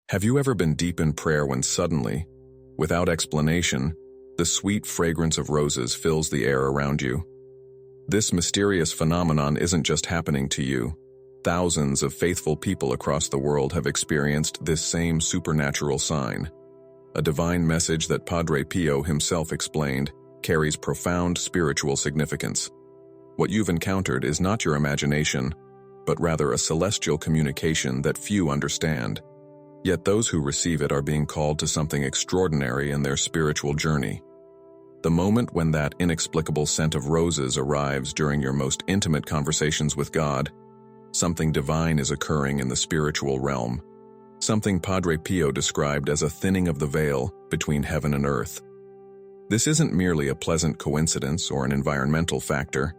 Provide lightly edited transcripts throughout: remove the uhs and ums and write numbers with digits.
Have you ever been deep in prayer when suddenly, without explanation, the sweet fragrance of roses fills the air around you? This mysterious phenomenon isn't just happening to you. Thousands of faithful people across the world have experienced this same supernatural sign. A divine message that Padre Pio himself explained carries profound spiritual significance. What you've encountered is not your imagination, but rather a celestial communication that few understand. Yet those who receive it are being called to something extraordinary in their spiritual journey. The moment when that inexplicable scent of roses arrives during your most intimate conversations with God, something divine is occurring in the spiritual realm, something Padre Pio described as a thinning of the veil between heaven and earth. This isn't merely a pleasant coincidence or an environmental factor.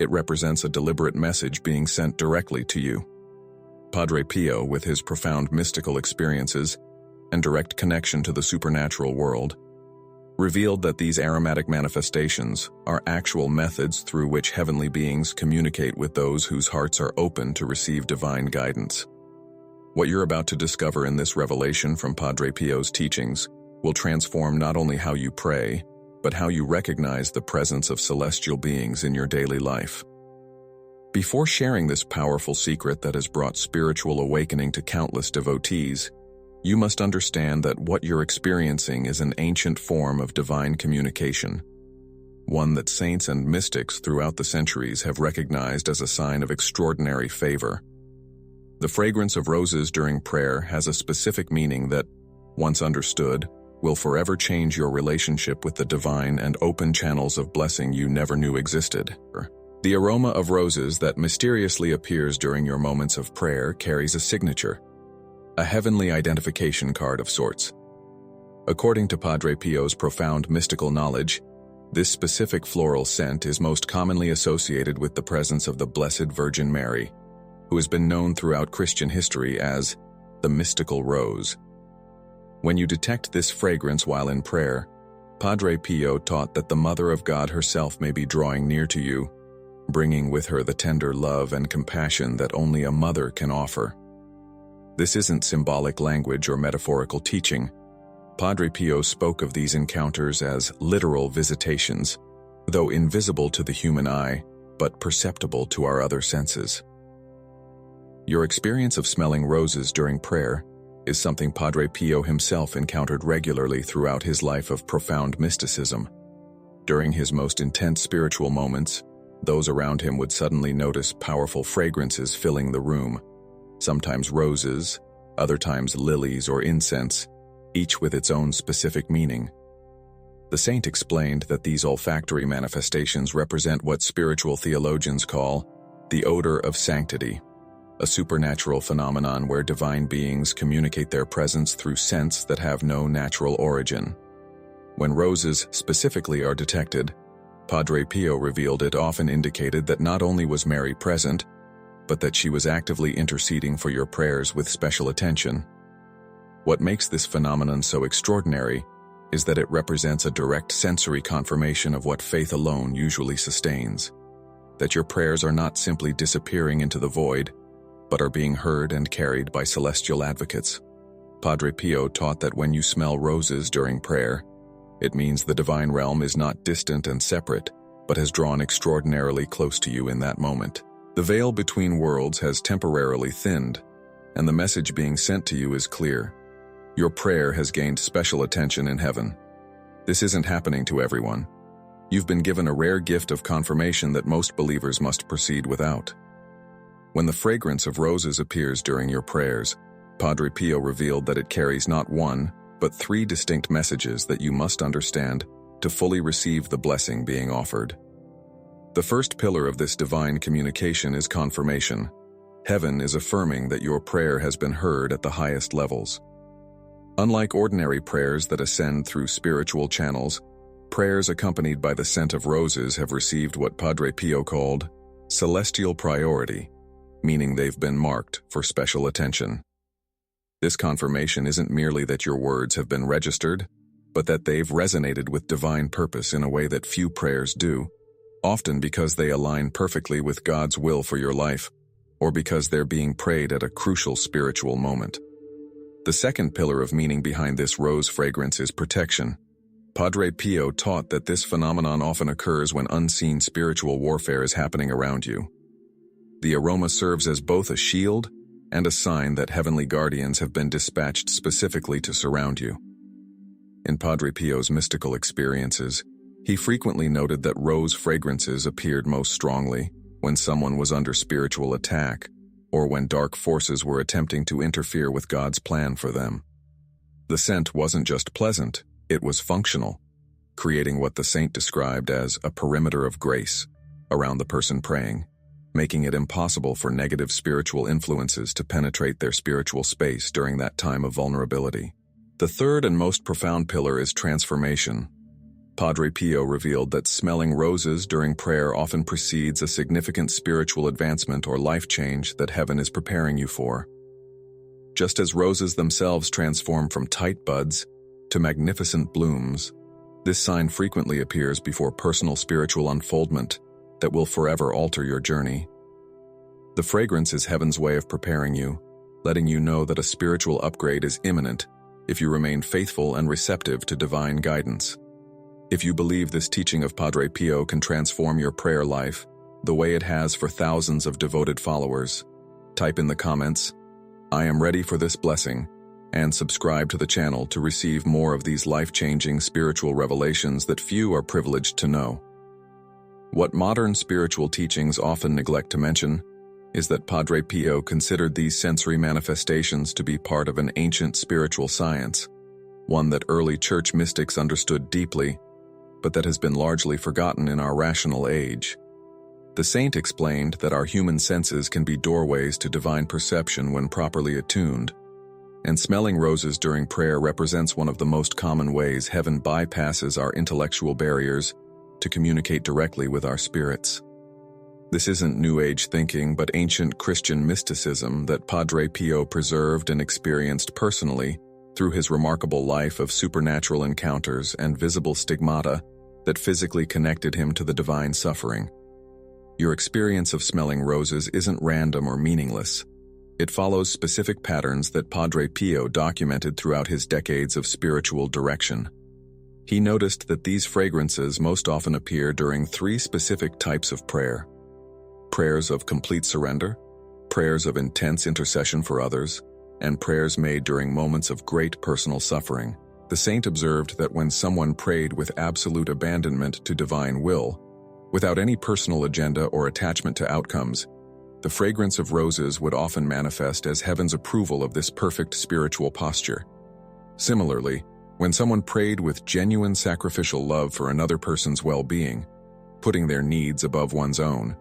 It represents a deliberate message being sent directly to you. Padre Pio, with his profound mystical experiences and direct connection to the supernatural world, revealed that these aromatic manifestations are actual methods through which heavenly beings communicate with those whose hearts are open to receive divine guidance. What you're about to discover in this revelation from Padre Pio's teachings will transform not only how you pray, but how you recognize the presence of celestial beings in your daily life. Before sharing this powerful secret that has brought spiritual awakening to countless devotees, you must understand that what you're experiencing is an ancient form of divine communication, one that saints and mystics throughout the centuries have recognized as a sign of extraordinary favor. The fragrance of roses during prayer has a specific meaning that, once understood, will forever change your relationship with the divine and open channels of blessing you never knew existed. The aroma of roses that mysteriously appears during your moments of prayer carries a signature, a heavenly identification card of sorts. According to Padre Pio's profound mystical knowledge, this specific floral scent is most commonly associated with the presence of the Blessed Virgin Mary, who has been known throughout Christian history as the mystical rose. When you detect this fragrance while in prayer, Padre Pio taught that the Mother of God herself may be drawing near to you, bringing with her the tender love and compassion that only a mother can offer. This isn't symbolic language or metaphorical teaching. Padre Pio spoke of these encounters as literal visitations, though invisible to the human eye, but perceptible to our other senses. Your experience of smelling roses during prayer is something Padre Pio himself encountered regularly throughout his life of profound mysticism. During his most intense spiritual moments, those around him would suddenly notice powerful fragrances filling the room, sometimes roses, other times lilies or incense, each with its own specific meaning. The saint explained that these olfactory manifestations represent what spiritual theologians call the odor of sanctity, a supernatural phenomenon where divine beings communicate their presence through scents that have no natural origin. When roses specifically are detected, Padre Pio revealed it often indicated that not only was Mary present, but that she was actively interceding for your prayers with special attention. What makes this phenomenon so extraordinary is that it represents a direct sensory confirmation of what faith alone usually sustains, that your prayers are not simply disappearing into the void, but are being heard and carried by celestial advocates. Padre Pio taught that when you smell roses during prayer, it means the divine realm is not distant and separate, but has drawn extraordinarily close to you in that moment. The veil between worlds has temporarily thinned, and the message being sent to you is clear. Your prayer has gained special attention in heaven. This isn't happening to everyone. You've been given a rare gift of confirmation that most believers must proceed without. When the fragrance of roses appears during your prayers, Padre Pio revealed that it carries not one, but three distinct messages that you must understand to fully receive the blessing being offered. The first pillar of this divine communication is confirmation. Heaven is affirming that your prayer has been heard at the highest levels. Unlike ordinary prayers that ascend through spiritual channels, prayers accompanied by the scent of roses have received what Padre Pio called celestial priority, meaning they've been marked for special attention. This confirmation isn't merely that your words have been registered, but that they've resonated with divine purpose in a way that few prayers do, often because they align perfectly with God's will for your life, or because they're being prayed at a crucial spiritual moment. The second pillar of meaning behind this rose fragrance is protection. Padre Pio taught that this phenomenon often occurs when unseen spiritual warfare is happening around you. The aroma serves as both a shield and a sign that heavenly guardians have been dispatched specifically to surround you. In Padre Pio's mystical experiences, he frequently noted that rose fragrances appeared most strongly when someone was under spiritual attack or when dark forces were attempting to interfere with God's plan for them. The scent wasn't just pleasant, it was functional, creating what the saint described as a perimeter of grace around the person praying, making it impossible for negative spiritual influences to penetrate their spiritual space during that time of vulnerability. The third and most profound pillar is transformation. Padre Pio revealed that smelling roses during prayer often precedes a significant spiritual advancement or life change that heaven is preparing you for. Just as roses themselves transform from tight buds to magnificent blooms, this sign frequently appears before personal spiritual unfoldment that will forever alter your journey. The fragrance is heaven's way of preparing you, letting you know that a spiritual upgrade is imminent if you remain faithful and receptive to divine guidance. If you believe this teaching of Padre Pio can transform your prayer life the way it has for thousands of devoted followers, type in the comments, "I am ready for this blessing," and subscribe to the channel to receive more of these life-changing spiritual revelations that few are privileged to know. What modern spiritual teachings often neglect to mention is that Padre Pio considered these sensory manifestations to be part of an ancient spiritual science, one that early church mystics understood deeply, but that has been largely forgotten in our rational age. The saint explained that our human senses can be doorways to divine perception when properly attuned, and smelling roses during prayer represents one of the most common ways heaven bypasses our intellectual barriers to communicate directly with our spirits. This isn't New Age thinking, but ancient Christian mysticism that Padre Pio preserved and experienced personally through his remarkable life of supernatural encounters and visible stigmata that physically connected him to the divine suffering. Your experience of smelling roses isn't random or meaningless. It follows specific patterns that Padre Pio documented throughout his decades of spiritual direction. He noticed that these fragrances most often appear during three specific types of prayer: prayers of complete surrender, prayers of intense intercession for others, and prayers made during moments of great personal suffering. The saint observed that when someone prayed with absolute abandonment to divine will, without any personal agenda or attachment to outcomes, the fragrance of roses would often manifest as heaven's approval of this perfect spiritual posture. Similarly, when someone prayed with genuine sacrificial love for another person's well-being, putting their needs above one's own,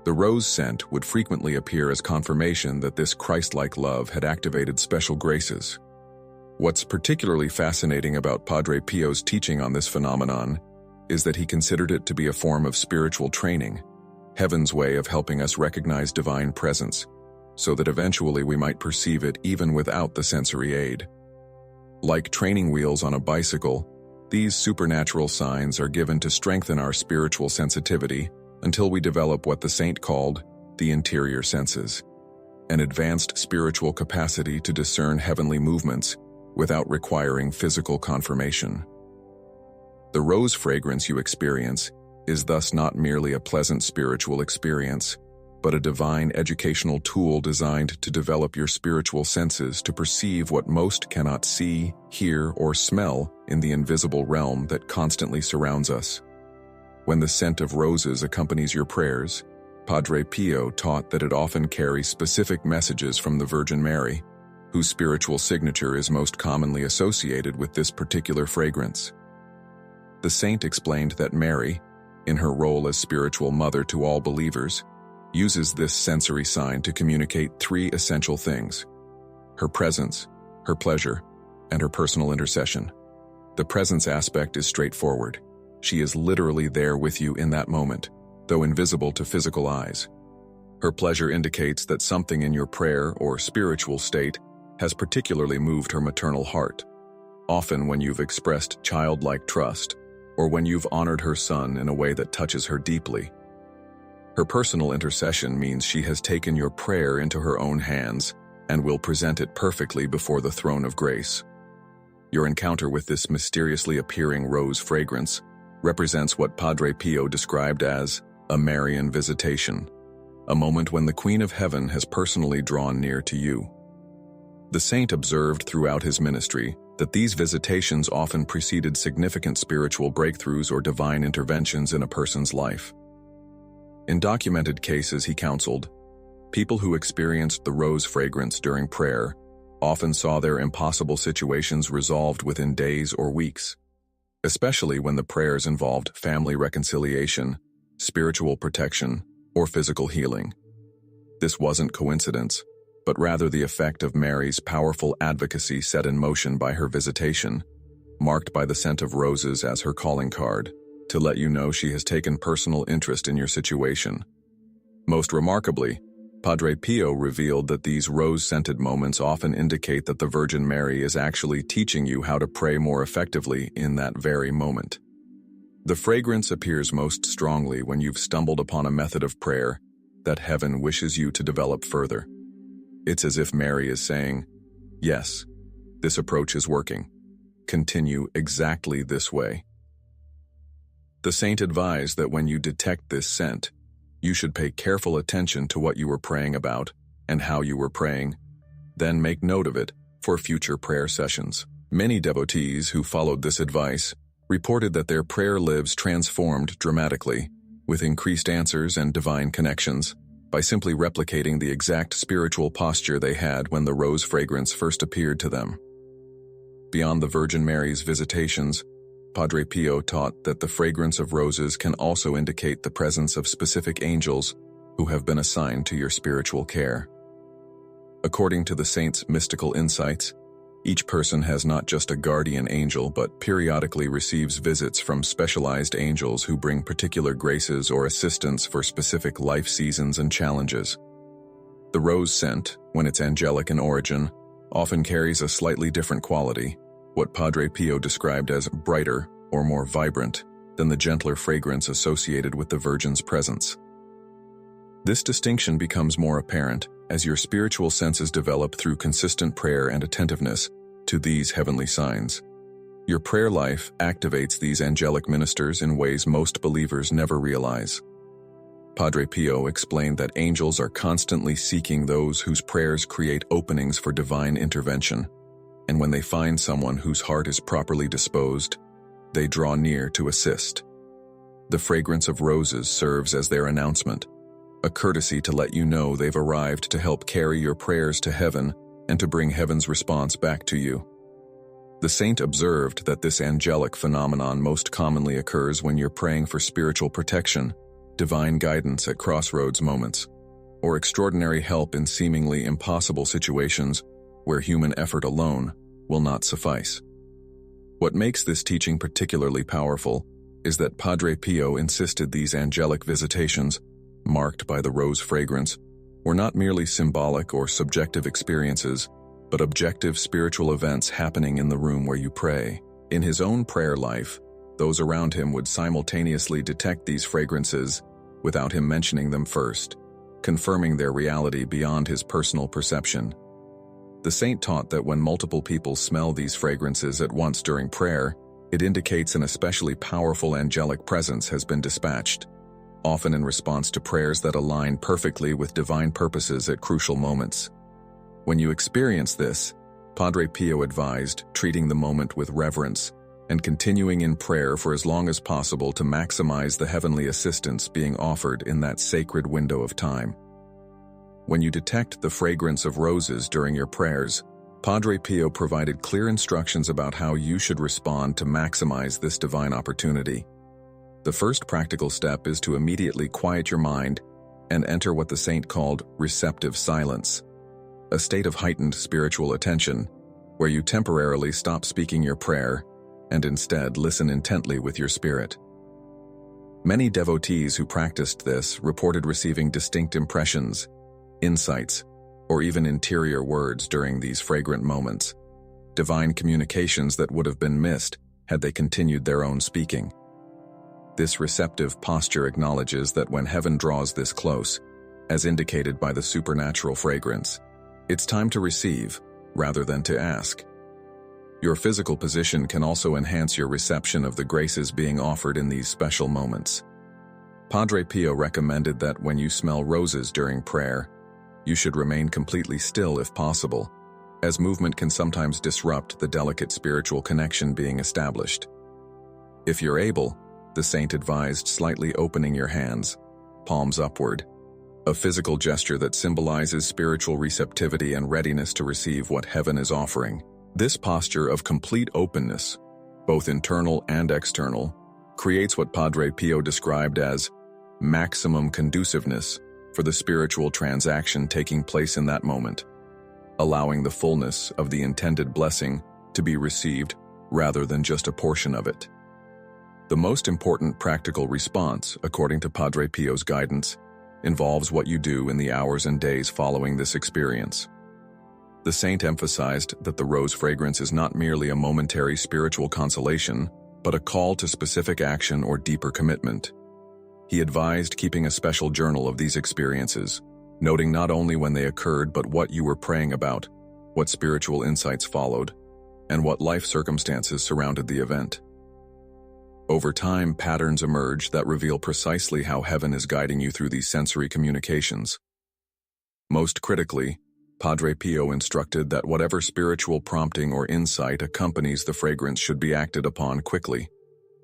the rose scent would frequently appear as confirmation that this Christ-like love had activated special graces. What's particularly fascinating about Padre Pio's teaching on this phenomenon is that he considered it to be a form of spiritual training, heaven's way of helping us recognize divine presence, so that eventually we might perceive it even without the sensory aid. Like training wheels on a bicycle, these supernatural signs are given to strengthen our spiritual sensitivity until we develop what the saint called the interior senses, an advanced spiritual capacity to discern heavenly movements without requiring physical confirmation. The rose fragrance you experience is thus not merely a pleasant spiritual experience, but a divine educational tool designed to develop your spiritual senses to perceive what most cannot see, hear, or smell in the invisible realm that constantly surrounds us. When the scent of roses accompanies your prayers, Padre Pio taught that it often carries specific messages from the Virgin Mary, whose spiritual signature is most commonly associated with this particular fragrance. The saint explained that Mary, in her role as spiritual mother to all believers, uses this sensory sign to communicate three essential things: her presence, her pleasure, and her personal intercession. The presence aspect is straightforward. She is literally there with you in that moment, though invisible to physical eyes. Her pleasure indicates that something in your prayer or spiritual state has particularly moved her maternal heart, often when you've expressed childlike trust, or when you've honored her son in a way that touches her deeply. Her personal intercession means she has taken your prayer into her own hands and will present it perfectly before the throne of grace. Your encounter with this mysteriously appearing rose fragrance represents what Padre Pio described as a Marian visitation, a moment when the Queen of Heaven has personally drawn near to you. The saint observed throughout his ministry that these visitations often preceded significant spiritual breakthroughs or divine interventions in a person's life. In documented cases he counseled, people who experienced the rose fragrance during prayer often saw their impossible situations resolved within days or weeks, especially when the prayers involved family reconciliation, spiritual protection, or physical healing. This wasn't coincidence, but rather the effect of Mary's powerful advocacy set in motion by her visitation, marked by the scent of roses as her calling card, to let you know she has taken personal interest in your situation. Most remarkably, Padre Pio revealed that these rose-scented moments often indicate that the Virgin Mary is actually teaching you how to pray more effectively in that very moment. The fragrance appears most strongly when you've stumbled upon a method of prayer that heaven wishes you to develop further. It's as if Mary is saying, "Yes, this approach is working. Continue exactly this way." The saint advised that when you detect this scent, you should pay careful attention to what you were praying about and how you were praying, then make note of it for future prayer sessions. Many devotees who followed this advice reported that their prayer lives transformed dramatically, with increased answers and divine connections, by simply replicating the exact spiritual posture they had when the rose fragrance first appeared to them. Beyond the Virgin Mary's visitations, Padre Pio taught that the fragrance of roses can also indicate the presence of specific angels who have been assigned to your spiritual care. According to the saint's mystical insights, each person has not just a guardian angel but periodically receives visits from specialized angels who bring particular graces or assistance for specific life seasons and challenges. The rose scent, when it's angelic in origin, often carries a slightly different quality, what Padre Pio described as brighter or more vibrant than the gentler fragrance associated with the Virgin's presence. This distinction becomes more apparent as your spiritual senses develop through consistent prayer and attentiveness to these heavenly signs. Your prayer life activates these angelic ministers in ways most believers never realize. Padre Pio explained that angels are constantly seeking those whose prayers create openings for divine intervention, and when they find someone whose heart is properly disposed, they draw near to assist. The fragrance of roses serves as their announcement, a courtesy to let you know they've arrived to help carry your prayers to heaven and to bring heaven's response back to you. The saint observed that this angelic phenomenon most commonly occurs when you're praying for spiritual protection, divine guidance at crossroads moments, or extraordinary help in seemingly impossible situations where human effort alone will not suffice. What makes this teaching particularly powerful is that Padre Pio insisted these angelic visitations, marked by the rose fragrance, were not merely symbolic or subjective experiences, but objective spiritual events happening in the room where you pray. In his own prayer life, those around him would simultaneously detect these fragrances without him mentioning them first, confirming their reality beyond his personal perception. The saint taught that when multiple people smell these fragrances at once during prayer, it indicates an especially powerful angelic presence has been dispatched, often in response to prayers that align perfectly with divine purposes at crucial moments. When you experience this, Padre Pio advised treating the moment with reverence and continuing in prayer for as long as possible to maximize the heavenly assistance being offered in that sacred window of time. When you detect the fragrance of roses during your prayers, Padre Pio provided clear instructions about how you should respond to maximize this divine opportunity. The first practical step is to immediately quiet your mind and enter what the saint called receptive silence, a state of heightened spiritual attention where you temporarily stop speaking your prayer and instead listen intently with your spirit. Many devotees who practiced this reported receiving distinct impressions, insights, or even interior words during these fragrant moments, divine communications that would have been missed had they continued their own speaking. This receptive posture acknowledges that when heaven draws this close, as indicated by the supernatural fragrance, It's time to receive, rather than to ask. Your physical position can also enhance your reception of the graces being offered in these special moments. Padre Pio recommended that when you smell roses during prayer, you should remain completely still if possible, as movement can sometimes disrupt the delicate spiritual connection being established. If you're able, the saint advised slightly opening your hands, palms upward, a physical gesture that symbolizes spiritual receptivity and readiness to receive what heaven is offering. This posture of complete openness, both internal and external, creates what Padre Pio described as maximum conduciveness for the spiritual transaction taking place in that moment, allowing the fullness of the intended blessing to be received rather than just a portion of it. The most important practical response, according to Padre Pio's guidance, involves what you do in the hours and days following this experience. The saint emphasized that the rose fragrance is not merely a momentary spiritual consolation, but a call to specific action or deeper commitment. He advised keeping a special journal of these experiences, noting not only when they occurred but what you were praying about, what spiritual insights followed, and what life circumstances surrounded the event. Over time, patterns emerge that reveal precisely how heaven is guiding you through these sensory communications. Most critically, Padre Pio instructed that whatever spiritual prompting or insight accompanies the fragrance should be acted upon quickly,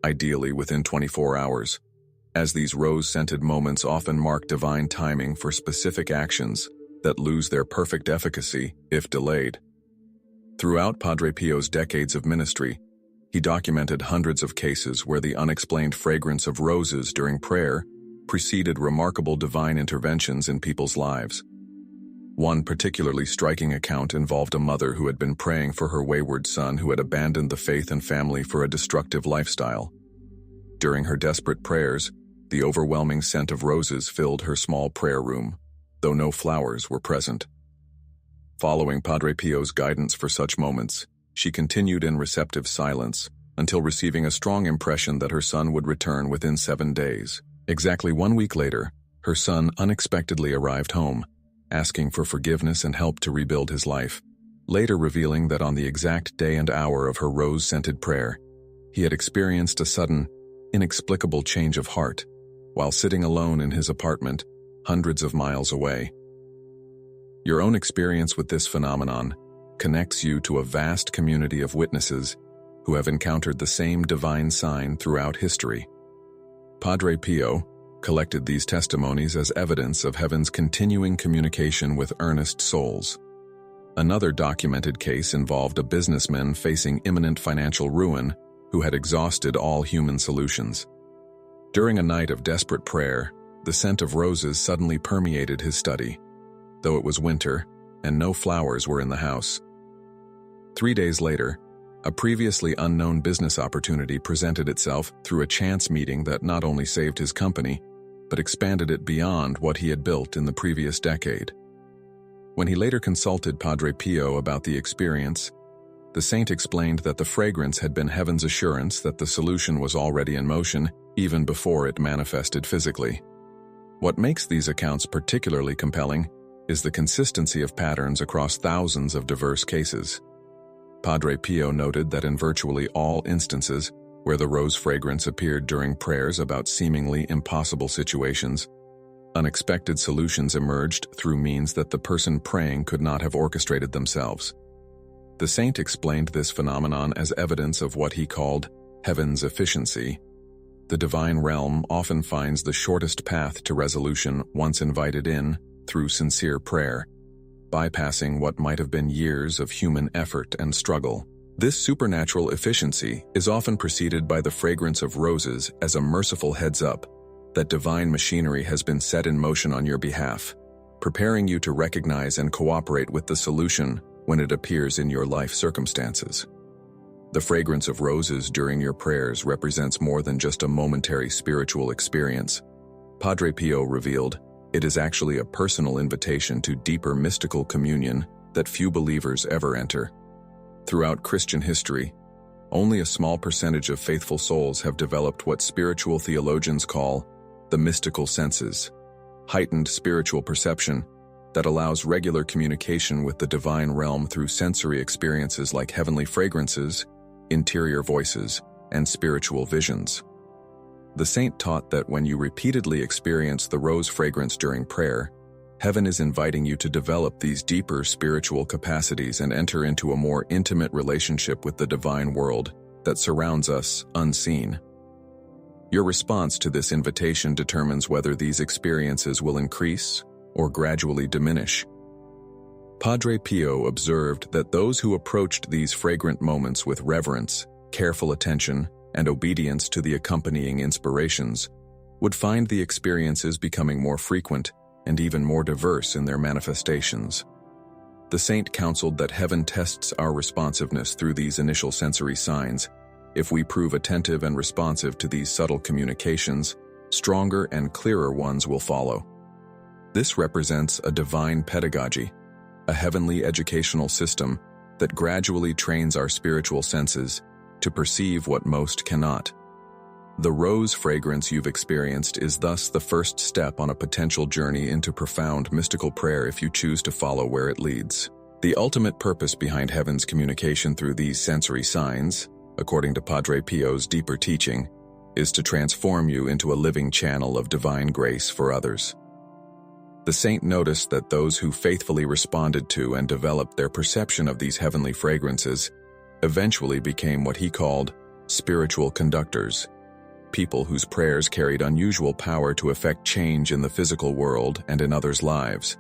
ideally within 24 hours, as these rose-scented moments often mark divine timing for specific actions that lose their perfect efficacy if delayed. Throughout Padre Pio's decades of ministry, he documented hundreds of cases where the unexplained fragrance of roses during prayer preceded remarkable divine interventions in people's lives. One particularly striking account involved a mother who had been praying for her wayward son who had abandoned the faith and family for a destructive lifestyle. During her desperate prayers, the overwhelming scent of roses filled her small prayer room, though no flowers were present. Following Padre Pio's guidance for such moments, she continued in receptive silence until receiving a strong impression that her son would return within 7 days. Exactly 1 week later, her son unexpectedly arrived home, asking for forgiveness and help to rebuild his life, later revealing that on the exact day and hour of her rose-scented prayer, he had experienced a sudden, inexplicable change of heart, while sitting alone in his apartment, hundreds of miles away. Your own experience with this phenomenon connects you to a vast community of witnesses who have encountered the same divine sign throughout history. Padre Pio collected these testimonies as evidence of heaven's continuing communication with earnest souls. Another documented case involved a businessman facing imminent financial ruin who had exhausted all human solutions. During a night of desperate prayer, the scent of roses suddenly permeated his study, though it was winter and no flowers were in the house. 3 days later, a previously unknown business opportunity presented itself through a chance meeting that not only saved his company, but expanded it beyond what he had built in the previous decade. When he later consulted Padre Pio about the experience, the saint explained that the fragrance had been heaven's assurance that the solution was already in motion even before it manifested physically. What makes these accounts particularly compelling is the consistency of patterns across thousands of diverse cases. Padre Pio noted that in virtually all instances where the rose fragrance appeared during prayers about seemingly impossible situations, unexpected solutions emerged through means that the person praying could not have orchestrated themselves. The saint explained this phenomenon as evidence of what he called heaven's efficiency. The divine realm often finds the shortest path to resolution once invited in through sincere prayer, bypassing what might have been years of human effort and struggle. This supernatural efficiency is often preceded by the fragrance of roses as a merciful heads-up that divine machinery has been set in motion on your behalf, preparing you to recognize and cooperate with the solution when it appears in your life circumstances. The fragrance of roses during your prayers represents more than just a momentary spiritual experience. Padre Pio revealed, it is actually a personal invitation to deeper mystical communion that few believers ever enter. Throughout Christian history, only a small percentage of faithful souls have developed what spiritual theologians call the mystical senses, heightened spiritual perception that allows regular communication with the divine realm through sensory experiences like heavenly fragrances, interior voices, and spiritual visions. The saint taught that when you repeatedly experience the rose fragrance during prayer, heaven is inviting you to develop these deeper spiritual capacities and enter into a more intimate relationship with the divine world that surrounds us unseen. Your response to this invitation determines whether these experiences will increase or gradually diminish. Padre Pio observed that those who approached these fragrant moments with reverence, careful attention, and obedience to the accompanying inspirations would find the experiences becoming more frequent and even more diverse in their manifestations. The saint counseled that heaven tests our responsiveness through these initial sensory signs. If we prove attentive and responsive to these subtle communications, stronger and clearer ones will follow. This represents a divine pedagogy, a heavenly educational system that gradually trains our spiritual senses to perceive what most cannot. The rose fragrance you've experienced is thus the first step on a potential journey into profound mystical prayer if you choose to follow where it leads. The ultimate purpose behind heaven's communication through these sensory signs, according to Padre Pio's deeper teaching, is to transform you into a living channel of divine grace for others. The saint noticed that those who faithfully responded to and developed their perception of these heavenly fragrances eventually became what he called spiritual conductors, people whose prayers carried unusual power to effect change in the physical world and in others' lives.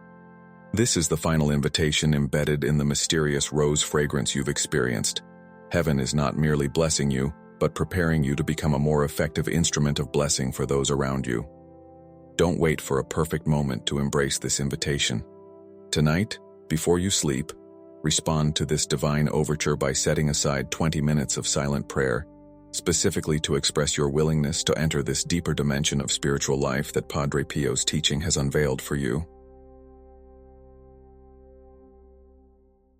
This is the final invitation embedded in the mysterious rose fragrance you've experienced. Heaven is not merely blessing you, but preparing you to become a more effective instrument of blessing for those around you. Don't wait for a perfect moment to embrace this invitation. Tonight, before you sleep, respond to this divine overture by setting aside 20 minutes of silent prayer, specifically to express your willingness to enter this deeper dimension of spiritual life that Padre Pio's teaching has unveiled for you.